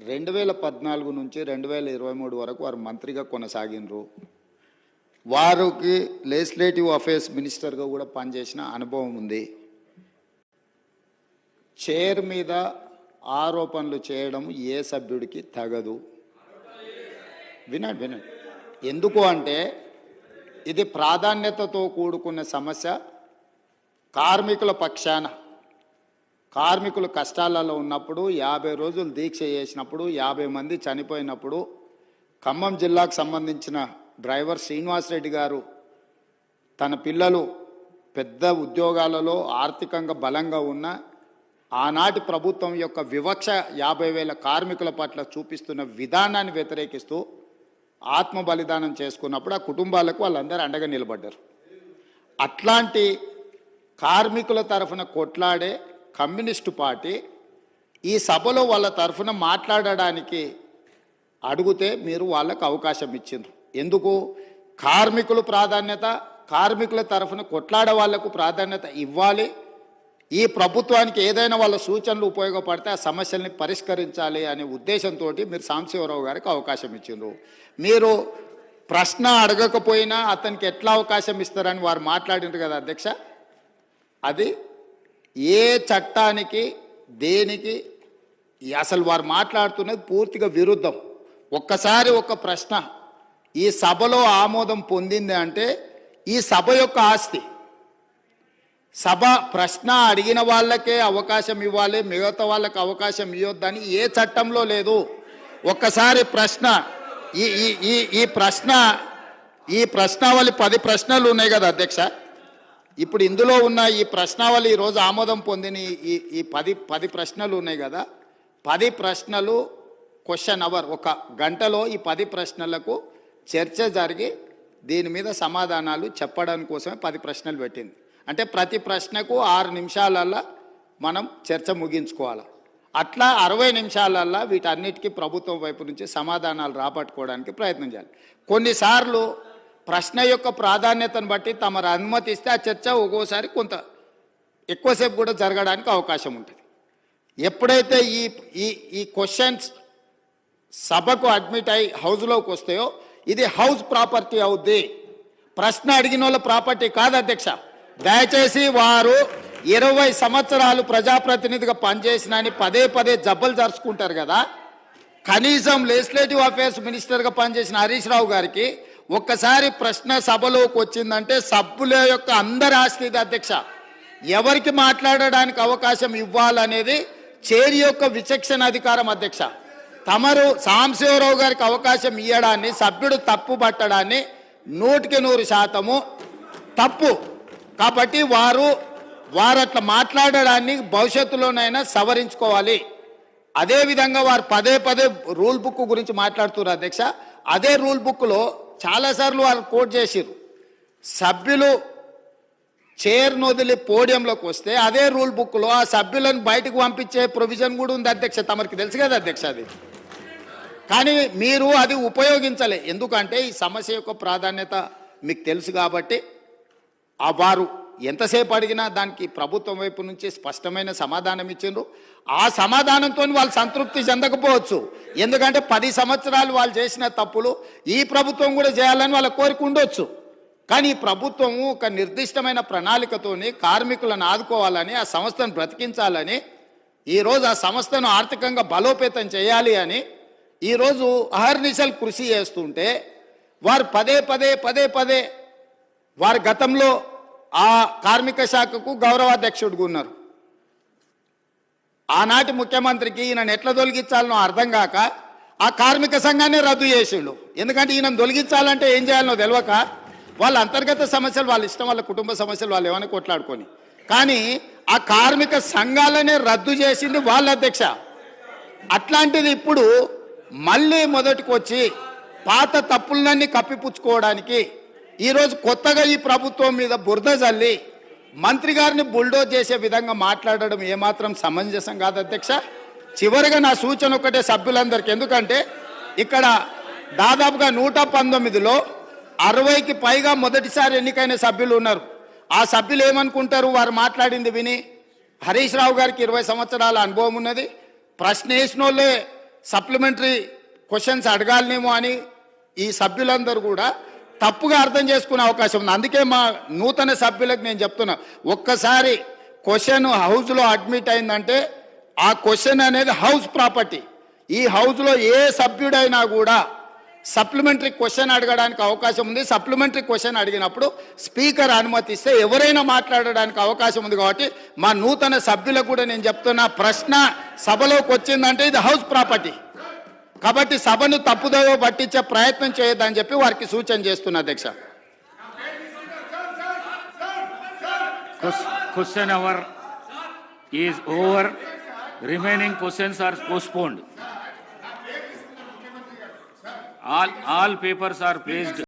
2014 నుంచి 2023 వరకు వారు మంత్రిగా కొనసాగినరు. వారికి లెజిస్లేటివ్ అఫేర్స్ మినిస్టర్గా కూడా పనిచేసిన అనుభవం ఉంది. చైర్ మీద ఆరోపణలు చేయడం ఏ సభ్యుడికి తగదు. వినండి. ఎందుకు అంటే ఇది ప్రాధాన్యతతో కూడుకున్న సమస్య. కార్మికుల పక్షాన కార్మికులు కష్టాలలో ఉన్నప్పుడు 50 రోజులు దీక్ష చేసినప్పుడు 50 మంది చనిపోయినప్పుడు ఖమ్మం జిల్లాకు సంబంధించిన డ్రైవర్ శ్రీనివాసరెడ్డి గారు తన పిల్లలు పెద్ద ఉద్యోగాలలో ఆర్థికంగా బలంగా ఉన్న ఆనాటి ప్రభుత్వం యొక్క వివక్ష 50,000 కార్మికుల పట్ల చూపిస్తున్న విధానాన్ని వ్యతిరేకిస్తూ ఆత్మ బలిదానం చేసుకున్నప్పుడు ఆ కుటుంబాలకు వాళ్ళందరూ అండగా నిలబడ్డారు. అట్లాంటి కార్మికుల తరఫున కొట్లాడే కమ్యూనిస్టు పార్టీ ఈ సభలో వాళ్ళ తరఫున మాట్లాడడానికి అడిగితే మీరు వాళ్ళకు అవకాశం ఇచ్చిండ్రు. ఎందుకు? కార్మికులు ప్రాధాన్యత, కార్మికుల తరఫున కొట్లాడే వాళ్లకు ప్రాధాన్యత ఇవ్వాలి. ఈ ప్రభుత్వానికి ఏదైనా వాళ్ళ సూచనలు ఉపయోగపడితే ఆ సమస్యల్ని పరిష్కరించాలి అనే ఉద్దేశంతో మీరు సాంబశివరావు గారికి అవకాశం ఇచ్చిండ్రు. మీరు ప్రశ్న అడగకపోయినా అతనికి ఎట్లా అవకాశం ఇస్తారని వారు మాట్లాడినారు కదా అధ్యక్ష. అది ఏ చట్టానికి దేనికి అసలు వారు మాట్లాడుతున్నది పూర్తిగా విరుద్ధం. ఒక్కసారి ఒక ప్రశ్న ఈ సభలో ఆమోదం పొందింది అంటే ఈ సభ యొక్క ఆస్తి. సభ ప్రశ్న అడిగిన వాళ్ళకే అవకాశం ఇవ్వాలి, మిగతా వాళ్ళకి అవకాశం ఇవ్వద్దని ఏ చట్టంలో లేదు. ఒక్కసారి ప్రశ్న ఈ ప్రశ్నావళి 10 ప్రశ్నలు ఉన్నాయి కదా అధ్యక్ష. ఇప్పుడు ఇందులో ఉన్న ఈ ప్రశ్నావళి ఈరోజు ఆమోదం పొందిన ఈ 10 ప్రశ్నలు ఉన్నాయి కదా. 10 ప్రశ్నలు క్వశ్చన్ అవర్, 1 గంటలో ఈ 10 ప్రశ్నలకు చర్చ జరిగి దీని మీద సమాధానాలు చెప్పడం కోసమే 10 ప్రశ్నలు పెట్టింది. అంటే ప్రతి ప్రశ్నకు 6 నిమిషాలల్లో మనం చర్చ ముగించుకోవాలి. అట్లా 60 నిమిషాలల్లో వీటన్నిటికీ ప్రభుత్వం వైపు నుంచి సమాధానాలు రాబట్టుకోవడానికి ప్రయత్నం చేయాలి. కొన్నిసార్లు ప్రశ్న యొక్క ప్రాధాన్యతను బట్టి తమరు అనుమతిస్తే ఆ చర్చ ఒక్కోసారి కొంత ఎక్కువసేపు కూడా జరగడానికి అవకాశం ఉంటుంది. ఎప్పుడైతే ఈ క్వశ్చన్స్ సభకు అడ్మిట్ అయి హౌస్లోకి వస్తాయో ఇది హౌస్ ప్రాపర్టీ అవుద్ది, ప్రశ్న అడిగిన వాళ్ళ ప్రాపర్టీ కాదు అధ్యక్ష. దయచేసి వారు 20 సంవత్సరాలు ప్రజాప్రతినిధిగా పనిచేసిన అని పదే జబ్బలు జరుచుకుంటారు కదా. కనీసం లెజిస్లేటివ్ అఫేర్స్ మినిస్టర్గా పనిచేసిన హరీష్ రావు గారికి ఒక్కసారి ప్రశ్న సభలోకి వచ్చిందంటే సభ్యుల యొక్క అందరి ఆస్తి ఇది అధ్యక్ష. ఎవరికి మాట్లాడడానికి అవకాశం ఇవ్వాలనేది చైర్ యొక్క విచక్షణ అధికారం అధ్యక్ష. తమరు సాంబశివరావు గారికి అవకాశం ఇవ్వడాన్ని సభ్యుడు తప్పు పట్టడాన్ని 100% తప్పు. కాబట్టి వారు అట్లా మాట్లాడడాన్ని భవిష్యత్తులోనైనా సవరించుకోవాలి. అదేవిధంగా వారు పదే రూల్ బుక్ గురించి మాట్లాడుతున్నారు అధ్యక్ష. అదే రూల్ బుక్లో చాలాసార్లు వాళ్ళు కోట్ చేసిరు. సభ్యులు చైర్ను వదిలి పోడియంలోకి వస్తే అదే రూల్ బుక్లో ఆ సభ్యులను బయటకు పంపించే ప్రొవిజన్ కూడా ఉంది అధ్యక్ష. తమరికి తెలుసు కదా అధ్యక్ష అది. కానీ మీరు అది ఉపయోగించలే. ఎందుకంటే ఈ సమస్య యొక్క ప్రాధాన్యత మీకు తెలుసు కాబట్టి వారు ఎంతసేపు అడిగినా దానికి ప్రభుత్వం వైపు నుంచి స్పష్టమైన సమాధానం ఇచ్చిండ్రు. ఆ సమాధానంతో వాళ్ళు సంతృప్తి చెందకపోవచ్చు. ఎందుకంటే 10 సంవత్సరాలు వాళ్ళు చేసిన తప్పులు ఈ ప్రభుత్వం కూడా చేయాలని వాళ్ళ కోరిక ఉండొచ్చు. కానీ ఈ ప్రభుత్వం ఒక నిర్దిష్టమైన ప్రణాళికతోని కార్మికులను ఆదుకోవాలని, ఆ సంస్థను బ్రతికించాలని, ఈరోజు ఆ సంస్థను ఆర్థికంగా బలోపేతం చేయాలి అని ఈరోజు అహర్నిశలు కృషి చేస్తుంటే వారు పదే వారి గతంలో ఆ కార్మిక శాఖకు గౌరవాధ్యక్షుడిగా ఉన్నారు. ఆనాటి ముఖ్యమంత్రికి ఈయనను ఎట్లా తొలగించాలనో అర్థం కాక ఆ కార్మిక సంఘాన్ని రద్దు చేసిండు. ఎందుకంటే ఈయనను తొలగించాలంటే ఏం చేయాలనో తెలియక వాళ్ళ అంతర్గత సమస్యలు వాళ్ళ ఇష్టం, వాళ్ళ కుటుంబ సమస్యలు వాళ్ళు ఏమైనా కొట్లాడుకొని, కానీ ఆ కార్మిక సంఘాలనే రద్దు చేసింది వాళ్ళ అధ్యక్ష. అట్లాంటిది ఇప్పుడు మళ్ళీ మొదటికి వచ్చి పాత తప్పులన్నీ కప్పిపుచ్చుకోవడానికి ఈరోజు కొత్తగా ఈ ప్రభుత్వం మీద బురద జల్లి మంత్రి గారిని బుల్డోజ్ చేసే విధంగా మాట్లాడడం ఏమాత్రం సమంజసం కాదు అధ్యక్ష. చివరిగా నా సూచన ఒకటే సభ్యులందరికీ. ఎందుకంటే ఇక్కడ దాదాపుగా 119లో 60కి పైగా మొదటిసారి ఎన్నికైన సభ్యులు ఉన్నారు. ఆ సభ్యులు ఏమనుకుంటారు? వారు మాట్లాడింది విని హరీష్ రావు గారికి 20 సంవత్సరాల అనుభవం ఉన్నది. ప్రశ్న వేసిన వాళ్ళే సప్లిమెంటరీ క్వశ్చన్స్ అడగాలనేమో అని ఈ సభ్యులందరూ కూడా తప్పుగా అర్థం చేసుకునే అవకాశం ఉంది. అందుకే మా నూతన సభ్యులకు నేను చెప్తున్నా, ఒక్కసారి క్వశ్చన్ హౌస్లో అడ్మిట్ అయిందంటే ఆ క్వశ్చన్ అనేది హౌస్ ప్రాపర్టీ. ఈ హౌస్లో ఏ సభ్యుడైనా కూడా సప్లిమెంటరీ క్వశ్చన్ అడగడానికి అవకాశం ఉంది. సప్లిమెంటరీ క్వశ్చన్ అడిగినప్పుడు స్పీకర్ అనుమతిస్తే ఎవరైనా మాట్లాడడానికి అవకాశం ఉంది. కాబట్టి మా నూతన సభ్యులకు కూడా నేను చెప్తున్నా, ప్రశ్న సభలోకి వచ్చిందంటే ఇది హౌస్ ప్రాపర్టీ. కాబట్టి సభను తప్పుదోవ పట్టించే ప్రయత్నం చేయొద్దని చెప్పి వారికి సూచన చేస్తున్నా అధ్యక్ష. Question hour is over. Remaining questions are postponed. All papers are placed.